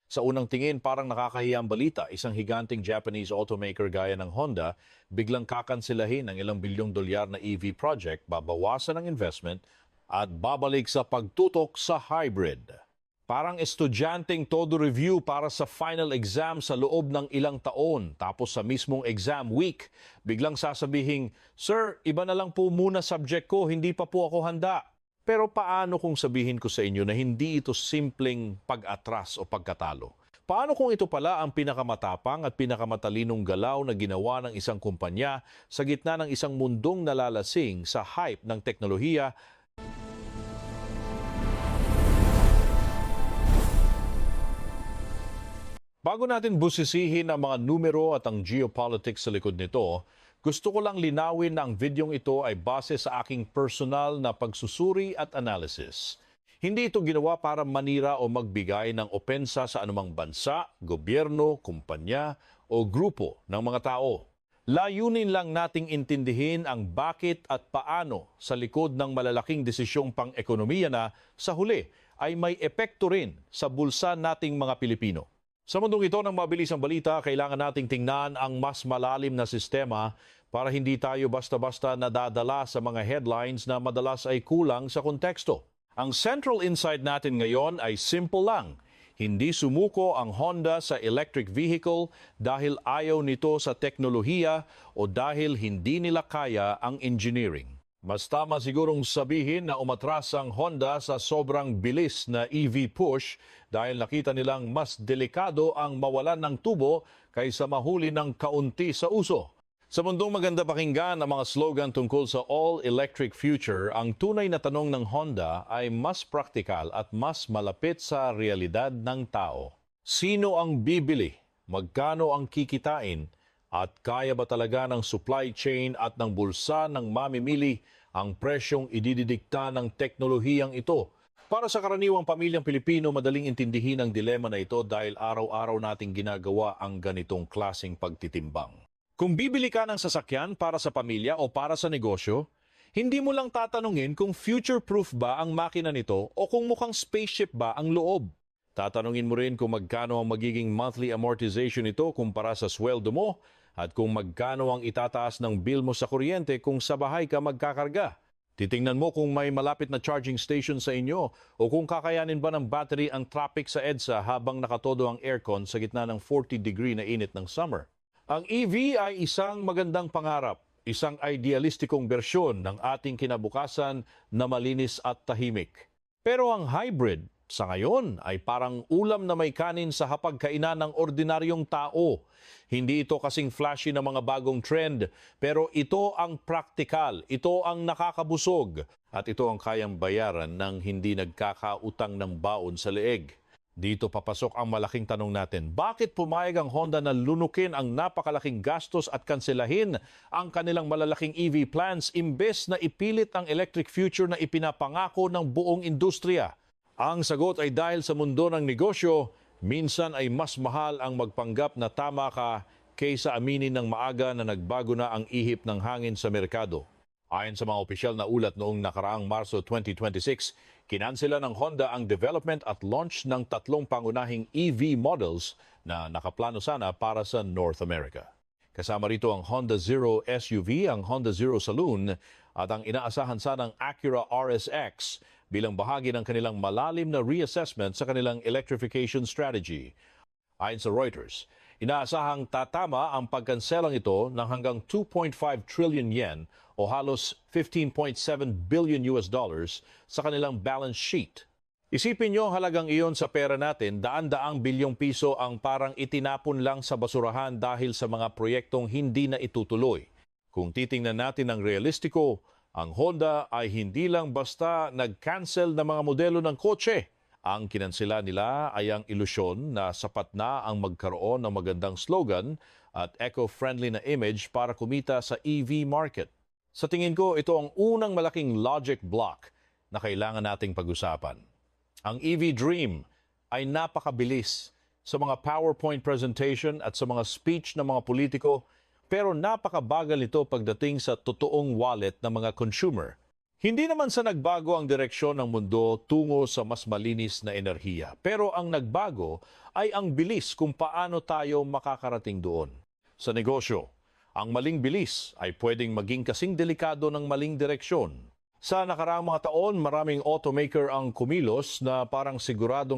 Sa unang tingin, parang nakakahiyang balita. Isang higanting Japanese automaker gaya ng Honda, biglang kakansilahin ang ilang bilyong dolyar na EV project, babawasan ang investment at babalik sa pagtutok sa hybrid. Parang estudyanteng todo review para sa final exam sa loob ng ilang taon. Tapos sa mismong exam week, biglang sasabihing, "Sir, iba na lang po muna subject ko, hindi pa po ako handa." Pero paano kung sabihin ko sa inyo na hindi ito simpleng pag-atras o pagkatalo? Paano kung ito pala ang pinakamatapang at pinakamatalinong galaw na ginawa ng isang kumpanya sa gitna ng isang mundong nalalasing sa hype ng teknolohiya? Bago natin busisihin ang mga numero at ang geopolitics sa likod nito, gusto ko lang linawin na ang videong ito ay base sa aking personal na pagsusuri at analysis. Hindi ito ginawa para manira o magbigay ng opensa sa anumang bansa, gobyerno, kumpanya o grupo ng mga tao. Layunin lang nating intindihin ang bakit at paano sa likod ng malalaking desisyong pang-ekonomiya na sa huli ay may epekto rin sa bulsa nating mga Pilipino. Sa mundong ito ng mabilisang balita, kailangan nating tingnan ang mas malalim na sistema para hindi tayo basta-basta nadadala sa mga headlines na madalas ay kulang sa konteksto. Ang central insight natin ngayon ay simple lang. Hindi sumuko ang Honda sa electric vehicle dahil ayaw nito sa teknolohiya o dahil hindi nila kaya ang engineering. Mas tama sigurong sabihin na umatras ang Honda sa sobrang bilis na EV push dahil nakita nilang mas delikado ang mawalan ng tubo kaysa mahuli ng kaunti sa uso. Sa mundong maganda pakinggan ang mga slogan tungkol sa all-electric future, ang tunay na tanong ng Honda ay mas praktikal at mas malapit sa realidad ng tao. Sino ang bibili? Magkano ang kikitain? At kaya ba talaga ng supply chain at ng bulsa ng mamimili ang presyong idididikta ng teknolohiyang ito? Para sa karaniwang pamilyang Pilipino, madaling intindihin ang dilema na ito dahil araw-araw nating ginagawa ang ganitong klaseng pagtitimbang. Kung bibili ka ng sasakyan para sa pamilya o para sa negosyo, hindi mo lang tatanungin kung future-proof ba ang makina nito o kung mukhang spaceship ba ang loob. Tatanungin mo rin kung magkano ang magiging monthly amortization nito kumpara sa sweldo mo at kung magkano ang itataas ng bill mo sa kuryente kung sa bahay ka magkakarga. Titingnan mo kung may malapit na charging station sa inyo o kung kakayanin ba ng battery ang traffic sa EDSA habang nakatodo ang aircon sa gitna ng 40-degree na init ng summer. Ang EV ay isang magandang pangarap, isang idealistikong bersyon ng ating kinabukasan na malinis at tahimik. Pero ang hybrid sa ngayon ay parang ulam na may kanin sa hapagkainan ng ordinaryong tao. Hindi ito kasing flashy na mga bagong trend, pero ito ang praktikal, ito ang nakakabusog, at ito ang kayang bayaran ng hindi nagkakautang ng baon sa leeg. Dito papasok ang malaking tanong natin. Bakit pumayag ang Honda na lunukin ang napakalaking gastos at kanselahin ang kanilang malalaking EV plans imbes na ipilit ang electric future na ipinapangako ng buong industriya? Ang sagot ay dahil sa mundo ng negosyo, minsan ay mas mahal ang magpanggap na tama ka kaysa aminin ng maaga na nagbago na ang ihip ng hangin sa merkado. Ayon sa mga opisyal na ulat noong nakaraang Marso 2026, kinansela ng Honda ang development at launch ng 3 pangunahing EV models na nakaplano sana para sa North America. Kasama rito ang Honda Zero SUV, ang Honda Zero Saloon at ang inaasahan sanang Acura RSX bilang bahagi ng kanilang malalim na reassessment sa kanilang electrification strategy. Ayon sa Reuters, inaasahang tatama ang pagkanselang ito ng hanggang 2.5 trillion yen o halos 15.7 billion US dollars sa kanilang balance sheet. Isipin nyo halagang iyon sa pera natin, daan-daang bilyong piso ang parang itinapon lang sa basurahan dahil sa mga proyektong hindi na itutuloy. Kung titingnan natin ang realistiko, ang Honda ay hindi lang basta nag-cancel ng mga modelo ng kotse. Ang kinansela nila ay ang ilusyon na sapat na ang magkaroon ng magandang slogan at eco-friendly na image para kumita sa EV market. Sa tingin ko, ito ang unang malaking logic block na kailangan nating pag-usapan. Ang EV Dream ay napakabilis sa mga PowerPoint presentation at sa mga speech ng mga politiko, pero napakabagal nito pagdating sa totoong wallet ng mga consumer. Hindi naman sa nagbago ang direksyon ng mundo tungo sa mas malinis na enerhiya. Pero ang nagbago ay ang bilis kung paano tayo makakarating doon. Sa negosyo, ang maling bilis ay pwedeng maging kasing delikado ng maling direksyon. Sa nakaraang mga taon, maraming automaker ang kumilos na parang sigurado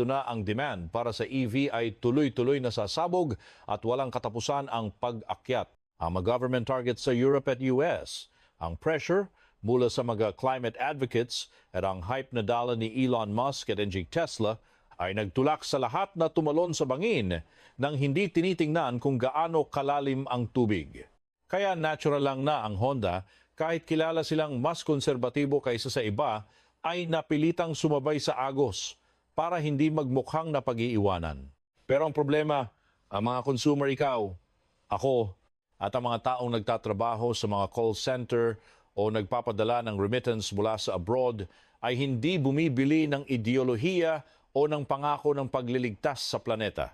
na ang demand para sa EV ay tuloy-tuloy na sasabog at walang katapusan ang pag-akyat. Ang mga government targets sa Europe at US, ang pressure mula sa mga climate advocates at ang hype na dala ni Elon Musk at NG Tesla ay nagtulak sa lahat na tumalon sa bangin nang hindi tinitingnan kung gaano kalalim ang tubig. Kaya natural lang na ang Honda, kahit kilala silang mas konserbatibo kaysa sa iba, ay napilitang sumabay sa agos para hindi magmukhang napag-iiwanan. Pero ang problema, ang mga consumer ikaw, ako, at ang mga taong nagtatrabaho sa mga call center o nagpapadala ng remittance mula sa abroad ay hindi bumibili ng ideolohiya o ng pangako ng pagliligtas sa planeta.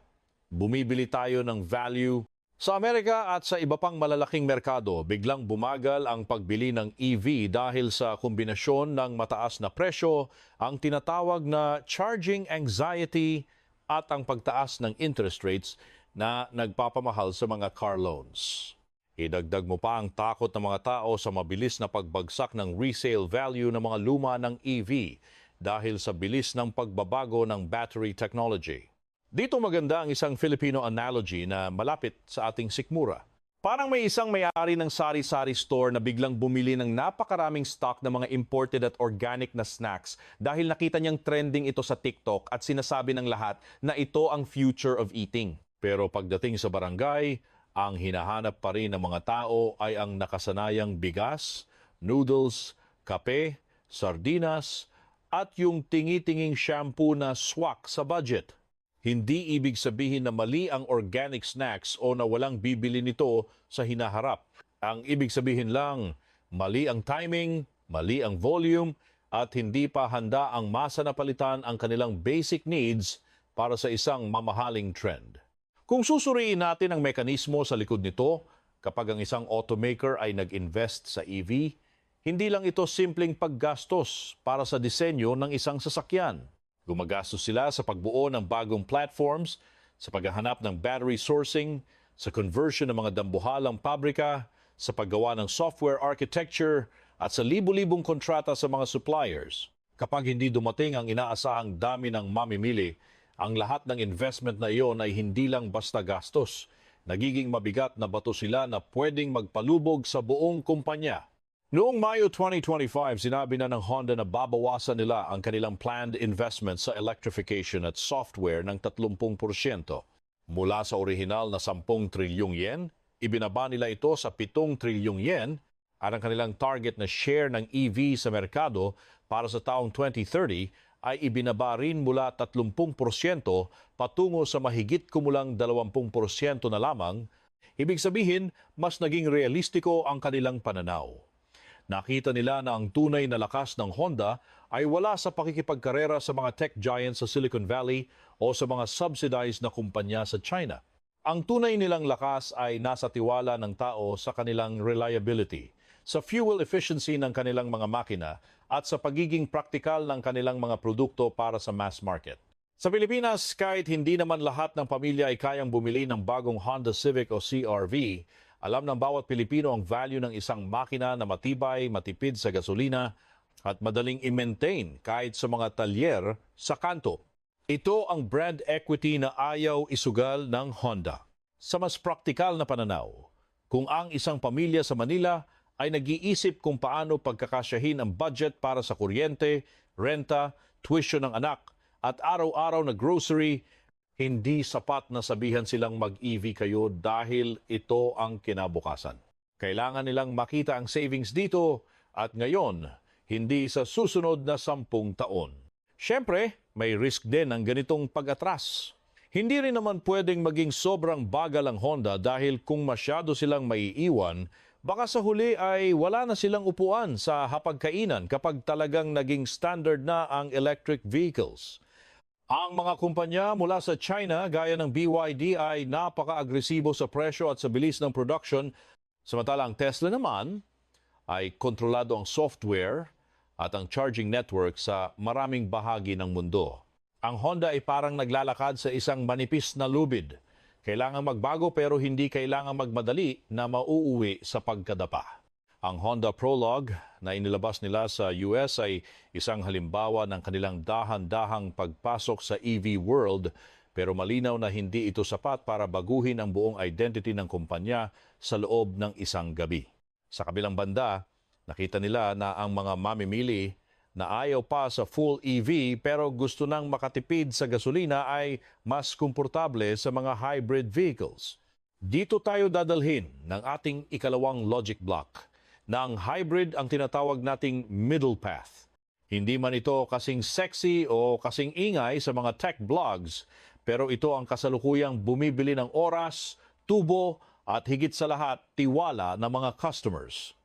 Bumibili tayo ng value. Sa Amerika at sa iba pang malalaking merkado, biglang bumagal ang pagbili ng EV dahil sa kombinasyon ng mataas na presyo, ang tinatawag na charging anxiety at ang pagtaas ng interest rates na nagpapamahal sa mga car loans. Idagdag mo pa ang takot ng mga tao sa mabilis na pagbagsak ng resale value ng mga luma ng EV dahil sa bilis ng pagbabago ng battery technology. Dito maganda ang isang Filipino analogy na malapit sa ating sikmura. Parang may isang may-ari ng sari-sari store na biglang bumili ng napakaraming stock ng mga imported at organic na snacks dahil nakita niyang trending ito sa TikTok at sinasabi ng lahat na ito ang future of eating. Pero pagdating sa barangay, ang hinahanap pa rin ng mga tao ay ang nakasanayang bigas, noodles, kape, sardinas, at yung tingi-tinging shampoo na swak sa budget. Hindi ibig sabihin na mali ang organic snacks o na walang bibili nito sa hinaharap. Ang ibig sabihin lang, mali ang timing, mali ang volume, at hindi pa handa ang masa na palitan ang kanilang basic needs para sa isang mamahaling trend. Kung susuriin natin ang mekanismo sa likod nito, kapag ang isang automaker ay nag-invest sa EV, hindi lang ito simpleng paggastos para sa disenyo ng isang sasakyan. Gumagastos sila sa pagbuo ng bagong platforms, sa paghahanap ng battery sourcing, sa conversion ng mga dambuhalang pabrika, sa paggawa ng software architecture, at sa libu-libong kontrata sa mga suppliers. Kapag hindi dumating ang inaasahang dami ng mamimili, ang lahat ng investment na iyon ay hindi lang basta gastos. Nagiging mabigat na bato sila na pwedeng magpalubog sa buong kumpanya. Noong Mayo 2025, sinabi na ng Honda na babawasan nila ang kanilang planned investment sa electrification at software ng 30%. Mula sa orihinal na 10 trilyong yen, ibinaba nila ito sa 7 trilyong yen at ang kanilang target na share ng EV sa merkado para sa taong 2030 ay ibinaba rin mula 30% patungo sa mahigit kumulang 20% na lamang. Ibig sabihin, mas naging realistiko ang kanilang pananaw. Nakita nila na ang tunay na lakas ng Honda ay wala sa pakikipagkarera sa mga tech giants sa Silicon Valley o sa mga subsidized na kumpanya sa China. Ang tunay nilang lakas ay nasa tiwala ng tao sa kanilang reliability, sa fuel efficiency ng kanilang mga makina at sa pagiging praktikal ng kanilang mga produkto para sa mass market. Sa Pilipinas, kahit hindi naman lahat ng pamilya ay kayang bumili ng bagong Honda Civic o CR-V, alam ng bawat Pilipino ang value ng isang makina na matibay, matipid sa gasolina at madaling i-maintain kahit sa mga talyer sa kanto. Ito ang brand equity na ayaw isugal ng Honda. Sa mas praktikal na pananaw, kung ang isang pamilya sa Manila ay nag-iisip kung paano pagkakasyahin ang budget para sa kuryente, renta, tuition ng anak at araw-araw na grocery, hindi sapat na sabihan silang mag-EV kayo dahil ito ang kinabukasan. Kailangan nilang makita ang savings dito at ngayon, hindi sa susunod na 10 taon. Siyempre, may risk din ang ganitong pag-atras. Hindi rin naman pwedeng maging sobrang bagal ang Honda dahil kung masyado silang maiiwan, baka sa huli ay wala na silang upuan sa hapagkainan kapag talagang naging standard na ang electric vehicles. Ang mga kumpanya mula sa China gaya ng BYD ay napaka-agresibo sa presyo at sa bilis ng production, samantalang Tesla naman ay kontrolado ang software at ang charging network sa maraming bahagi ng mundo. Ang Honda ay parang naglalakad sa isang manipis na lubid. Kailangang magbago pero hindi kailangang magmadali na mauuwi sa pagkadapa. Ang Honda Prologue na inilabas nila sa US ay isang halimbawa ng kanilang dahan-dahang pagpasok sa EV world, pero malinaw na hindi ito sapat para baguhin ang buong identity ng kumpanya sa loob ng isang gabi. Sa kabilang banda, nakita nila na ang mga mamimili na ayaw pa sa full EV pero gusto nang makatipid sa gasolina ay mas komportable sa mga hybrid vehicles. Dito tayo dadalhin ng ating ikalawang logic block na ang hybrid ang tinatawag nating middle path. Hindi man ito kasing sexy o kasing ingay sa mga tech blogs, pero ito ang kasalukuyang bumibili ng oras, tubo at higit sa lahat tiwala ng mga customers.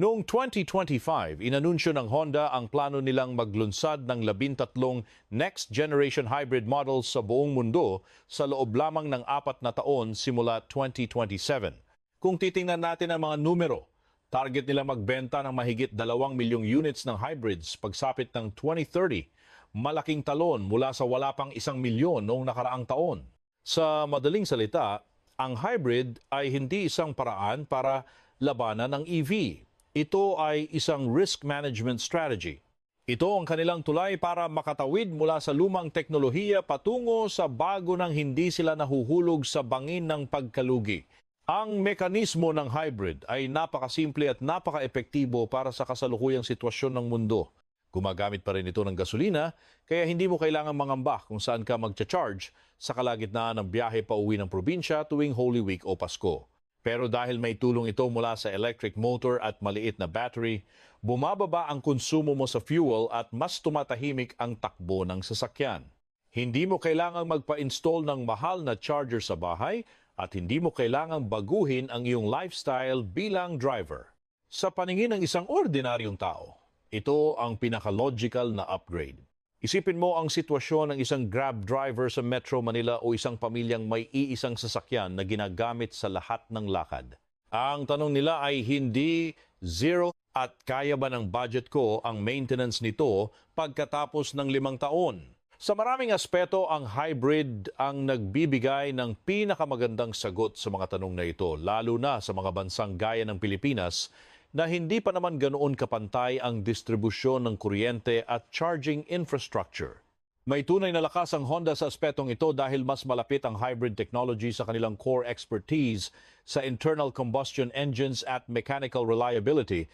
Noong 2025, inanunsyo ng Honda ang plano nilang maglunsad ng 13 next-generation hybrid models sa buong mundo sa loob lamang ng 4 na taon simula 2027. Kung titingnan natin ang mga numero, target nila magbenta ng mahigit 2 milyong units ng hybrids pagsapit ng 2030. Malaking talon mula sa wala pang 1 milyon noong nakaraang taon. Sa madaling salita, ang hybrid ay hindi isang paraan para labanan ng EV. Ito ay isang risk management strategy. Ito ang kanilang tulay para makatawid mula sa lumang teknolohiya patungo sa bago nang hindi sila nahuhulog sa bangin ng pagkalugi. Ang mekanismo ng hybrid ay napakasimple at napaka-epektibo para sa kasalukuyang sitwasyon ng mundo. Gumagamit pa rin ito ng gasolina, kaya hindi mo kailangang mangamba kung saan ka magcha-charge sa kalagitnaan ng biyahe pa uwi ng probinsya tuwing Holy Week o Pasko. Pero dahil may tulong ito mula sa electric motor at maliit na battery, bumababa ang konsumo mo sa fuel at mas tumatahimik ang takbo ng sasakyan. Hindi mo kailangang magpa-install ng mahal na charger sa bahay at hindi mo kailangang baguhin ang iyong lifestyle bilang driver. Sa paningin ng isang ordinaryong tao, ito ang pinaka-logical na upgrade. Isipin mo ang sitwasyon ng isang Grab driver sa Metro Manila o isang pamilyang may iisang sasakyan na ginagamit sa lahat ng lakad. Ang tanong nila ay hindi zero at kaya ba ng budget ko ang maintenance nito pagkatapos ng 5 taon? Sa maraming aspeto, ang hybrid ang nagbibigay ng pinakamagandang sagot sa mga tanong na ito, lalo na sa mga bansang gaya ng Pilipinas na hindi pa naman ganoon kapantay ang distribusyon ng kuryente at charging infrastructure. May tunay na lakas ang Honda sa aspetong ito dahil mas malapit ang hybrid technology sa kanilang core expertise sa internal combustion engines at mechanical reliability.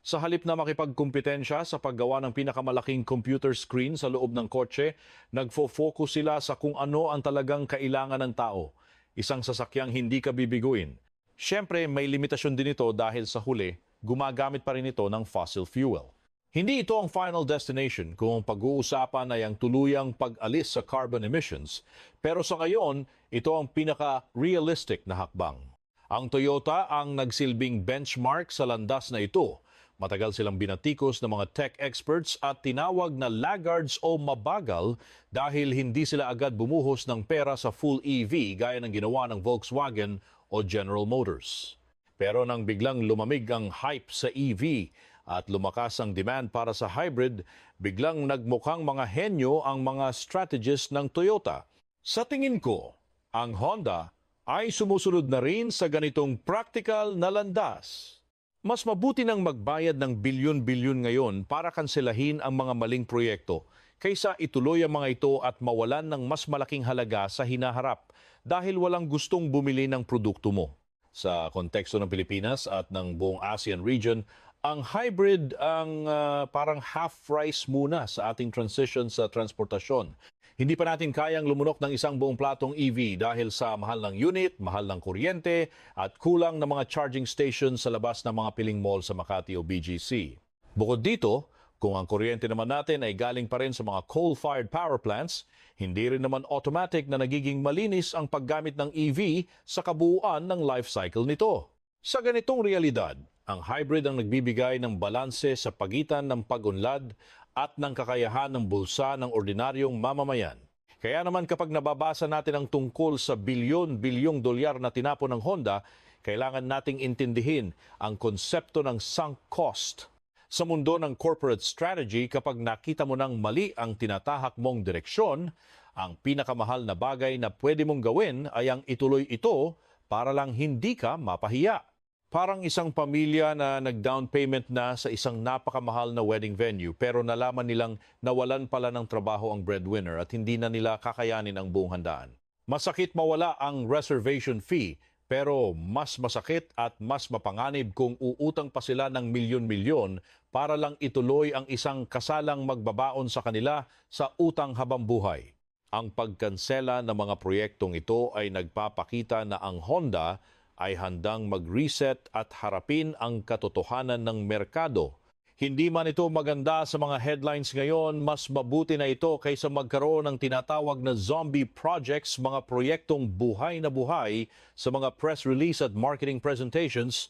Sa halip na makipagkumpetensya sa paggawa ng pinakamalaking computer screen sa loob ng kotse, nagfo-focus sila sa kung ano ang talagang kailangan ng tao. Isang sasakyang hindi ka bibiguin. Siyempre, may limitasyon din ito dahil sa huli, gumagamit pa rin ito ng fossil fuel. Hindi ito ang final destination kung pag-uusapan ay ang tuluyang pag-alis sa carbon emissions, pero sa ngayon, ito ang pinaka-realistic na hakbang. Ang Toyota ang nagsilbing benchmark sa landas na ito. Matagal silang binatikos ng mga tech experts at tinawag na laggards o mabagal dahil hindi sila agad bumuhos ng pera sa full EV gaya ng ginawa ng Volkswagen o General Motors. Pero nang biglang lumamig ang hype sa EV at lumakas ang demand para sa hybrid, biglang nagmukhang mga henyo ang mga strategists ng Toyota. Sa tingin ko, ang Honda ay sumusunod na rin sa ganitong practical na landas. Mas mabuti nang magbayad ng bilyon-bilyon ngayon para kanselahin ang mga maling proyekto kaysa ituloy ang mga ito at mawalan ng mas malaking halaga sa hinaharap dahil walang gustong bumili ng produkto mo. Sa konteksto ng Pilipinas at ng buong ASEAN region, ang hybrid ang parang half-price muna sa ating transition sa transportasyon. Hindi pa natin kayang lumunok ng isang buong platong EV dahil sa mahal ng unit, mahal ng kuryente at kulang ng mga charging stations sa labas ng mga piling mall sa Makati o BGC. Bukod dito, kung ang kuryente naman natin ay galing pa rin sa mga coal-fired power plants, hindi rin naman automatic na nagiging malinis ang paggamit ng EV sa kabuuan ng life cycle nito. Sa ganitong realidad, ang hybrid ang nagbibigay ng balanse sa pagitan ng pag-unlad at ng kakayahan ng bulsa ng ordinaryong mamamayan. Kaya naman kapag nababasa natin ang tungkol sa bilyon-bilyong dolyar na tinapon ng Honda, kailangan nating intindihin ang konsepto ng sunk cost. Sa mundo ng corporate strategy, kapag nakita mo ng mali ang tinatahak mong direksyon, ang pinakamahal na bagay na pwede mong gawin ay ang ituloy ito para lang hindi ka mapahiya. Parang isang pamilya na nag-down payment na sa isang napakamahal na wedding venue pero nalaman nilang nawalan pala ng trabaho ang breadwinner at hindi na nila kakayanin ang buong handaan. Masakit mawala ang reservation fee pero mas masakit at mas mapanganib kung uutang pa sila ng milyon-milyon para lang ituloy ang isang kasalang magbabaon sa kanila sa utang habang buhay. Ang pagkansela ng mga proyektong ito ay nagpapakita na ang Honda ay handang mag-reset at harapin ang katotohanan ng merkado. Hindi man ito maganda sa mga headlines ngayon, mas mabuti na ito kaysa magkaroon ng tinatawag na zombie projects, mga proyektong buhay na buhay sa mga press release at marketing presentations,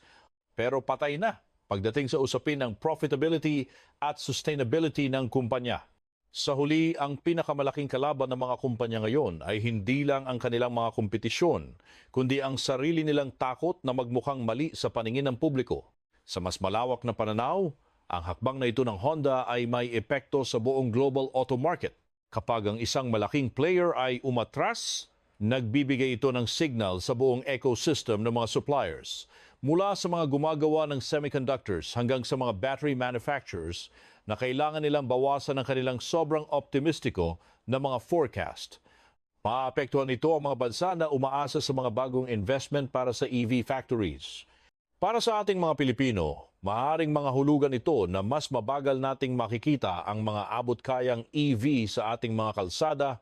pero patay na pagdating sa usapin ng profitability at sustainability ng kumpanya. Sa huli, ang pinakamalaking kalaban ng mga kumpanya ngayon ay hindi lang ang kanilang mga kompetisyon, kundi ang sarili nilang takot na magmukhang mali sa paningin ng publiko. Sa mas malawak na pananaw, ang hakbang na ito ng Honda ay may epekto sa buong global auto market. Kapag ang isang malaking player ay umatras, nagbibigay ito ng signal sa buong ecosystem ng mga suppliers. Mula sa mga gumagawa ng semiconductors hanggang sa mga battery manufacturers, na kailangan nilang bawasan ang kanilang sobrang optimistiko na mga forecast. Maapektuhan ito ang mga bansa na umaasa sa mga bagong investment para sa EV factories. Para sa ating mga Pilipino, maaaring mga hulugan ito na mas mabagal nating makikita ang mga abot-kayang EV sa ating mga kalsada,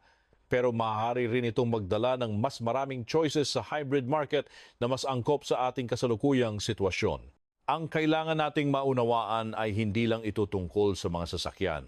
pero maaari rin itong magdala ng mas maraming choices sa hybrid market na mas angkop sa ating kasalukuyang sitwasyon. Ang kailangan nating maunawaan ay hindi lang ito tungkol sa mga sasakyan.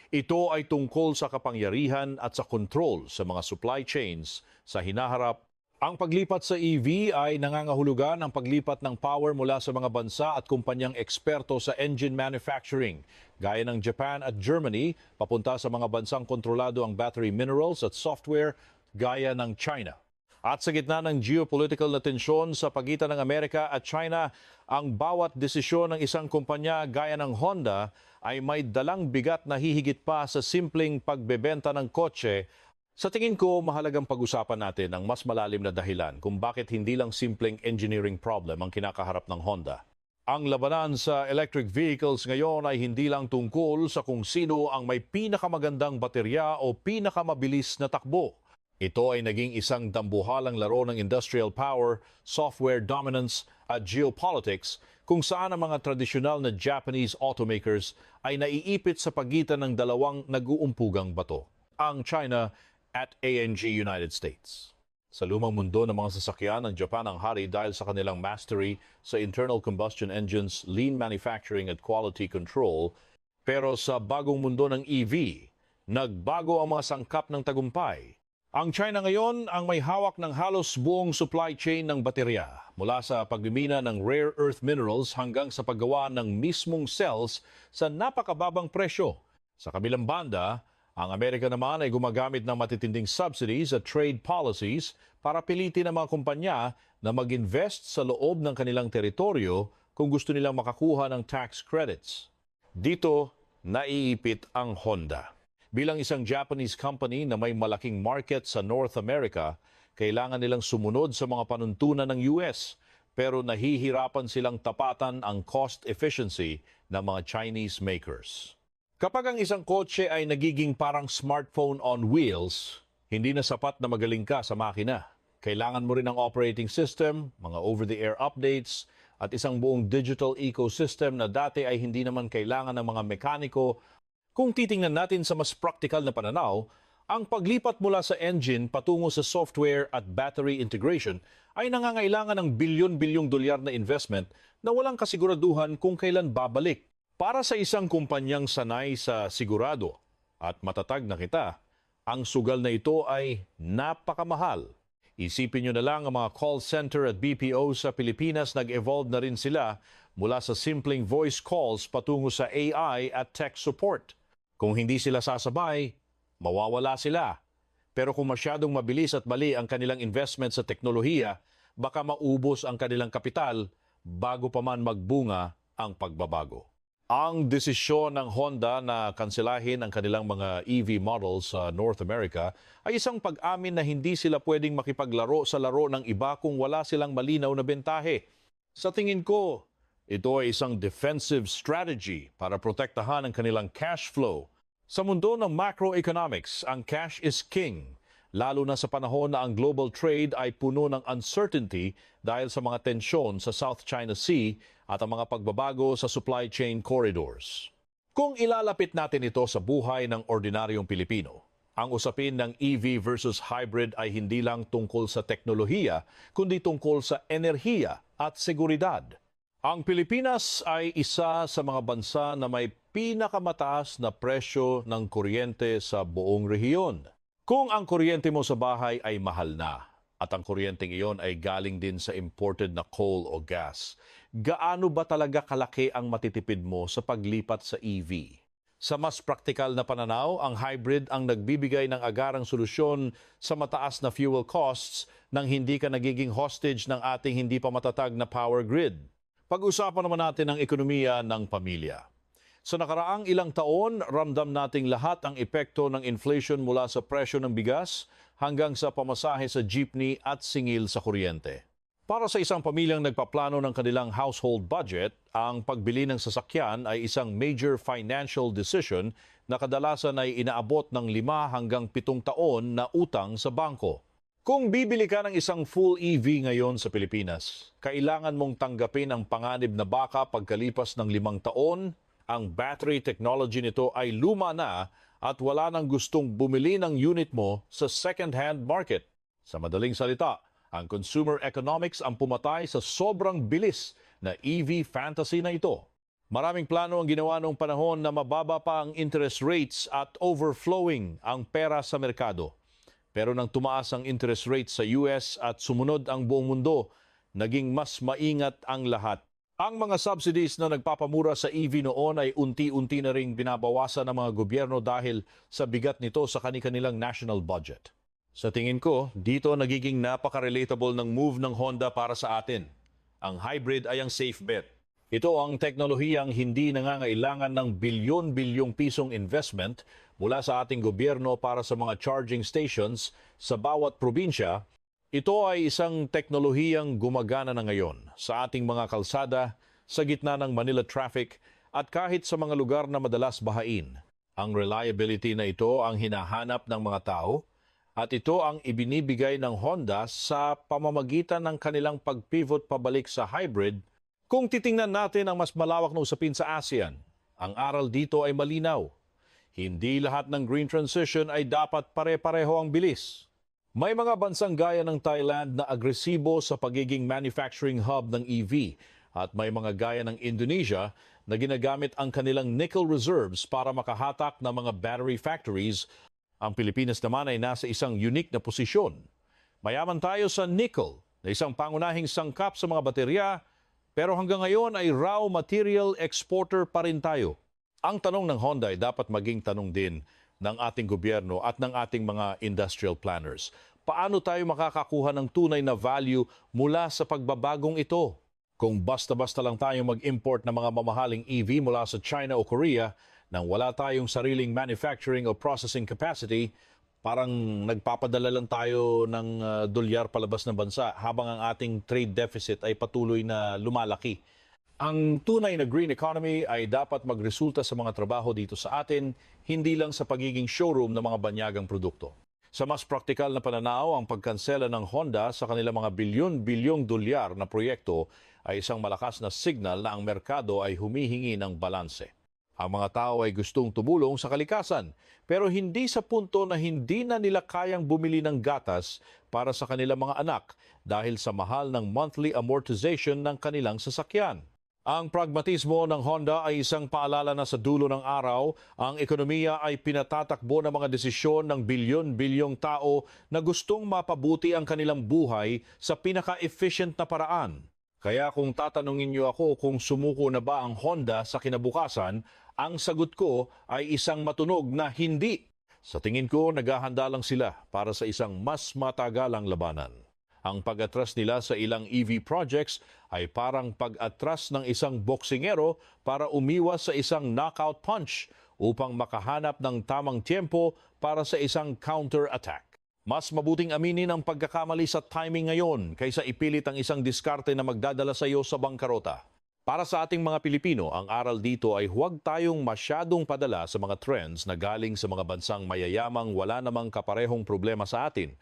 Ito ay tungkol sa kapangyarihan at sa control sa mga supply chains sa hinaharap. Ang paglipat sa EV ay nangangahulugan ang paglipat ng power mula sa mga bansa at kumpanyang eksperto sa engine manufacturing, gaya ng Japan at Germany, papunta sa mga bansang kontrolado ang battery minerals at software, gaya ng China. At sa gitna ng geopolitical na tensyon sa pagitan ng Amerika at China, ang bawat desisyon ng isang kumpanya gaya ng Honda ay may dalang bigat na hihigit pa sa simpleng pagbebenta ng kotse. Sa tingin ko, mahalagang pag-usapan natin ang mas malalim na dahilan kung bakit hindi lang simpleng engineering problem ang kinakaharap ng Honda. Ang labanan sa electric vehicles ngayon ay hindi lang tungkol sa kung sino ang may pinakamagandang baterya o pinakamabilis na takbo. Ito ay naging isang dambuhalang laro ng industrial power, software dominance at geopolitics kung saan ang mga tradisyonal na Japanese automakers ay naiipit sa pagitan ng dalawang nag-uumpugang bato, ang China at ANG United States. Sa lumang mundo ng mga sasakyan, ang Japan ang hari dahil sa kanilang mastery sa internal combustion engines, lean manufacturing at quality control. Pero sa bagong mundo ng EV, nagbago ang mga sangkap ng tagumpay. Ang China ngayon ang may hawak ng halos buong supply chain ng baterya, mula sa pagmimina ng rare earth minerals hanggang sa paggawa ng mismong cells sa napakababang presyo. Sa kabilang banda, ang Amerika naman ay gumagamit ng matitinding subsidies at trade policies para pilitin ang mga kumpanya na mag-invest sa loob ng kanilang teritoryo kung gusto nilang makakuha ng tax credits. Dito, naiipit ang Honda. Bilang isang Japanese company na may malaking market sa North America, kailangan nilang sumunod sa mga panuntunan ng US, pero nahihirapan silang tapatan ang cost efficiency ng mga Chinese makers. Kapag ang isang kotse ay nagiging parang smartphone on wheels, hindi na sapat na magaling ka sa makina. Kailangan mo rin ng operating system, mga over-the-air updates, at isang buong digital ecosystem na dati ay hindi naman kailangan ng mga mekaniko. Kung titingnan natin sa mas practical na pananaw, ang paglipat mula sa engine patungo sa software at battery integration ay nangangailangan ng bilyon-bilyong dolyar na investment na walang kasiguraduhan kung kailan babalik. Para sa isang kumpanyang sanay sa sigurado at matatag na kita, ang sugal na ito ay napakamahal. Isipin nyo na lang ang mga call center at BPO sa Pilipinas, nag-evolve na rin sila mula sa simpleng voice calls patungo sa AI at tech support. Kung hindi sila sasabay, mawawala sila. Pero kung masyadong mabilis at mali ang kanilang investment sa teknolohiya, baka maubos ang kanilang kapital bago pa man magbunga ang pagbabago. Ang desisyon ng Honda na kanselahin ang kanilang mga EV models sa North America ay isang pag-amin na hindi sila pwedeng makipaglaro sa laro ng iba kung wala silang malinaw na bentahe. Sa tingin ko, ito ay isang defensive strategy para protektahan ang kanilang cash flow. Sa mundo ng macroeconomics, ang cash is king, lalo na sa panahon na ang global trade ay puno ng uncertainty dahil sa mga tensyon sa South China Sea at ang mga pagbabago sa supply chain corridors. Kung ilalapit natin ito sa buhay ng ordinaryong Pilipino, ang usapin ng EV versus hybrid ay hindi lang tungkol sa teknolohiya, kundi tungkol sa enerhiya at seguridad. Ang Pilipinas ay isa sa mga bansa na may pinakamataas na presyo ng kuryente sa buong rehiyon. Kung ang kuryente mo sa bahay ay mahal na at ang kuryenteng iyon ay galing din sa imported na coal o gas, gaano ba talaga kalaki ang matitipid mo sa paglipat sa EV? Sa mas praktikal na pananaw, ang hybrid ang nagbibigay ng agarang solusyon sa mataas na fuel costs nang hindi ka nagiging hostage ng ating hindi pa matatag na power grid. Pag-usapan naman natin ang ekonomiya ng pamilya. Sa nakaraang ilang taon, ramdam nating lahat ang epekto ng inflation mula sa presyo ng bigas hanggang sa pamasahe sa jeepney at singil sa kuryente. Para sa isang pamilyang nagpaplano ng kanilang household budget, ang pagbili ng sasakyan ay isang major financial decision na kadalasan ay inaabot ng 5 hanggang 7 taon na utang sa bangko. Kung bibili ka ng isang full EV ngayon sa Pilipinas, kailangan mong tanggapin ang panganib na baka pagkalipas ng 5 taon, ang battery technology nito ay luma na at wala nang gustong bumili ng unit mo sa second-hand market. Sa madaling salita, ang consumer economics ang pumatay sa sobrang bilis na EV fantasy na ito. Maraming plano ang ginawa noong panahon na mababa pa ang interest rates at overflowing ang pera sa merkado. Pero nang tumaas ang interest rates sa US at sumunod ang buong mundo, naging mas maingat ang lahat. Ang mga subsidies na nagpapamura sa EV noon ay unti-unti na ring binabawasan ng mga gobyerno dahil sa bigat nito sa kanilang national budget. Sa tingin ko, dito nagiging napaka-relatable ng move ng Honda para sa atin. Ang hybrid ay ang safe bet. Ito ang teknolohiyang hindi nangangailangan ng bilyon-bilyong pisong investment mula sa ating gobyerno para sa mga charging stations sa bawat probinsya. Ito ay isang teknolohiyang gumagana na ngayon sa ating mga kalsada, sa gitna ng Manila traffic at kahit sa mga lugar na madalas bahain. Ang reliability na ito ang hinahanap ng mga tao at ito ang ibinibigay ng Honda sa pamamagitan ng kanilang pag-pivot pabalik sa hybrid. Kung titingnan natin ang mas malawak na usapin sa ASEAN, ang aral dito ay malinaw. Hindi lahat ng green transition ay dapat pare-pareho ang bilis. May mga bansang gaya ng Thailand na agresibo sa pagiging manufacturing hub ng EV at may mga gaya ng Indonesia na ginagamit ang kanilang nickel reserves para makahatak ng mga battery factories. Ang Pilipinas naman ay nasa isang unique na posisyon. Mayaman tayo sa nickel na isang pangunahing sangkap sa mga baterya, pero hanggang ngayon ay raw material exporter pa rin tayo. Ang tanong ng Honda ay dapat maging tanong din ng ating gobyerno at ng ating mga industrial planners. Paano tayo makakakuha ng tunay na value mula sa pagbabagong ito? Kung basta-basta lang tayong mag-import ng mga mamahaling EV mula sa China o Korea nang wala tayong sariling manufacturing o processing capacity, parang nagpapadala lang tayo ng dolyar palabas ng bansa habang ang ating trade deficit ay patuloy na lumalaki. Ang tunay na green economy ay dapat magresulta sa mga trabaho dito sa atin, hindi lang sa pagiging showroom ng mga banyagang produkto. Sa mas praktikal na pananaw, ang pagkansela ng Honda sa kanilang mga bilyon-bilyong dolyar na proyekto ay isang malakas na signal na ang merkado ay humihingi ng balanse. Ang mga tao ay gustong tumulong sa kalikasan, pero hindi sa punto na hindi na nila kayang bumili ng gatas para sa kanilang mga anak dahil sa mahal ng monthly amortization ng kanilang sasakyan. Ang pragmatismo ng Honda ay isang paalala na sa dulo ng araw, ang ekonomiya ay pinatatakbo ng mga desisyon ng bilyon-bilyong tao na gustong mapabuti ang kanilang buhay sa pinaka-efficient na paraan. Kaya kung tatanungin niyo ako kung sumuko na ba ang Honda sa kinabukasan, ang sagot ko ay isang matunog na hindi. Sa tingin ko, naghahanda lang sila para sa isang mas matagalang labanan. Ang pag-atras nila sa ilang EV projects ay parang pag-atras ng isang boksingero para umiwas sa isang knockout punch upang makahanap ng tamang tiempo para sa isang counter-attack. Mas mabuting aminin ang pagkakamali sa timing ngayon kaysa ipilit ang isang diskarte na magdadala sa iyo sa bangkarota. Para sa ating mga Pilipino, ang aral dito ay huwag tayong masyadong padala sa mga trends na galing sa mga bansang mayayamang wala namang kaparehong problema sa atin.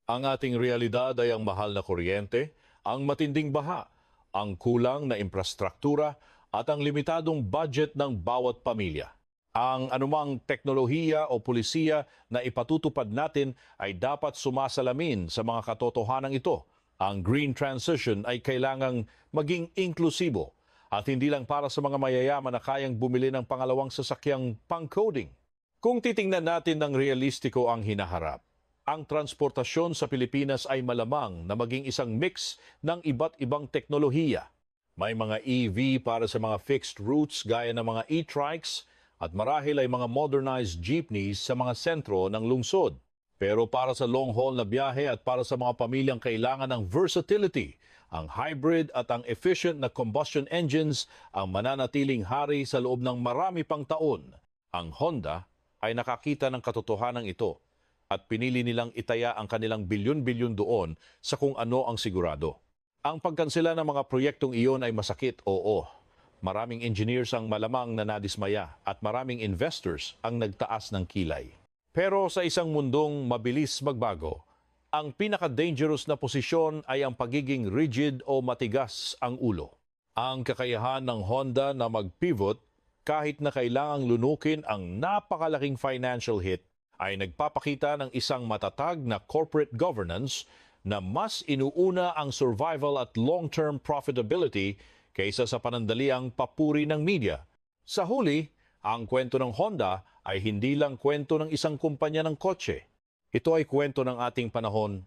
Ang ating realidad ay ang mahal na kuryente, ang matinding baha, ang kulang na infrastruktura at ang limitadong budget ng bawat pamilya. Ang anumang teknolohiya o pulisiya na ipatutupad natin ay dapat sumasalamin sa mga katotohanan ito. Ang green transition ay kailangang maging inklusibo at hindi lang para sa mga mayayaman na kayang bumili ng pangalawang sasakyang pang-coding. Kung titingnan natin ng realistiko ang hinaharap, ang transportasyon sa Pilipinas ay malamang na maging isang mix ng iba't ibang teknolohiya. May mga EV para sa mga fixed routes gaya ng mga e-trikes, at marahil ay mga modernized jeepneys sa mga sentro ng lungsod. Pero para sa long-haul na biyahe at para sa mga pamilyang kailangan ng versatility, ang hybrid at ang efficient na combustion engines ang mananatiling hari sa loob ng marami pang taon. Ang Honda ay nakakita ng katotohanan ito at pinili nilang itaya ang kanilang bilyon-bilyon doon sa kung ano ang sigurado. Ang pagkansela ng mga proyektong iyon ay masakit, oo. Maraming engineers ang malamang na nadismaya at maraming investors ang nagtaas ng kilay. Pero sa isang mundong mabilis magbago, ang pinaka-dangerous na posisyon ay ang pagiging rigid o matigas ang ulo. Ang kakayahan ng Honda na mag-pivot kahit na kailangang lunukin ang napakalaking financial hit ay nagpapakita ng isang matatag na corporate governance na mas inuuna ang survival at long-term profitability kaysa sa panandaliang papuri ng media. Sa huli, ang kwento ng Honda ay hindi lang kwento ng isang kumpanya ng kotse. Ito ay kwento ng ating panahon,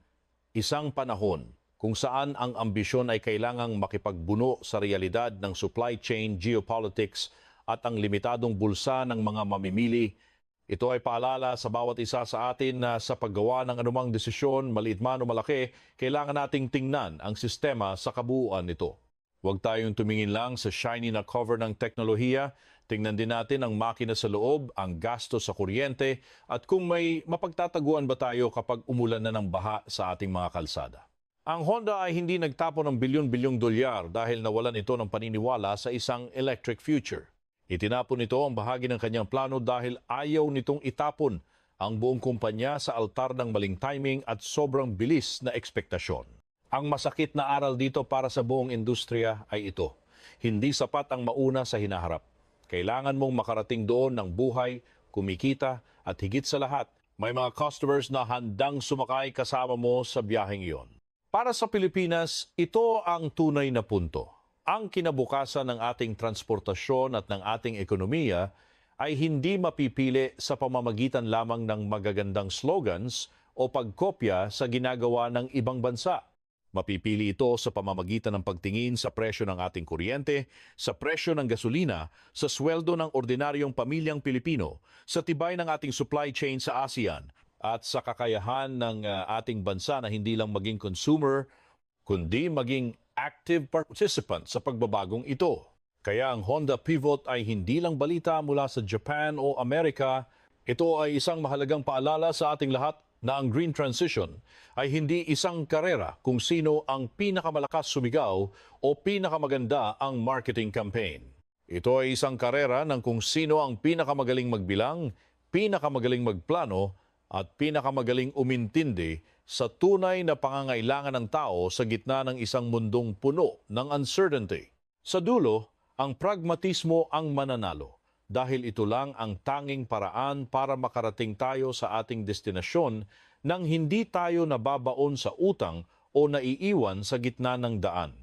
isang panahon kung saan ang ambisyon ay kailangang makipagbuno sa realidad ng supply chain geopolitics at ang limitadong bulsa ng mga mamimili. Ito ay paalala sa bawat isa sa atin na sa paggawa ng anumang desisyon, maliit man o malaki, kailangan nating tingnan ang sistema sa kabuuan nito. Huwag tayong tumingin lang sa shiny na cover ng teknolohiya. Tingnan din natin ang makina sa loob, ang gasto sa kuryente, at kung may mapagtataguan ba tayo kapag umulan na ng baha sa ating mga kalsada. Ang Honda ay hindi nagtapon ng bilyon-bilyong dolyar dahil nawalan ito ng paniniwala sa isang electric future. Itinapon nito ang bahagi ng kanyang plano dahil ayaw nitong itapon ang buong kumpanya sa altar ng maling timing at sobrang bilis na ekspektasyon. Ang masakit na aral dito para sa buong industriya ay ito. Hindi sapat ang mauna sa hinaharap. Kailangan mong makarating doon ng buhay, kumikita, at higit sa lahat, may mga customers na handang sumakay kasama mo sa biyaheng iyon. Para sa Pilipinas, ito ang tunay na punto. Ang kinabukasan ng ating transportasyon at ng ating ekonomiya ay hindi mapipili sa pamamagitan lamang ng magagandang slogans o pagkopya sa ginagawa ng ibang bansa. Mapipili ito sa pamamagitan ng pagtingin sa presyo ng ating kuryente, sa presyo ng gasolina, sa sweldo ng ordinaryong pamilyang Pilipino, sa tibay ng ating supply chain sa ASEAN, at sa kakayahan ng ating bansa na hindi lang maging consumer, kundi maging active participant sa pagbabagong ito. Kaya ang Honda Pivot ay hindi lang balita mula sa Japan o Amerika, ito ay isang mahalagang paalala sa ating lahat na ang green transition ay hindi isang karera kung sino ang pinakamalakas sumigaw o pinakamaganda ang marketing campaign. Ito ay isang karera ng kung sino ang pinakamagaling magbilang, pinakamagaling magplano, at pinakamagaling umintindi sa tunay na pangangailangan ng tao sa gitna ng isang mundong puno ng uncertainty. Sa dulo, ang pragmatismo ang mananalo. Dahil ito lang ang tanging paraan para makarating tayo sa ating destinasyon nang hindi tayo nababaon sa utang o naiiwan sa gitna ng daan.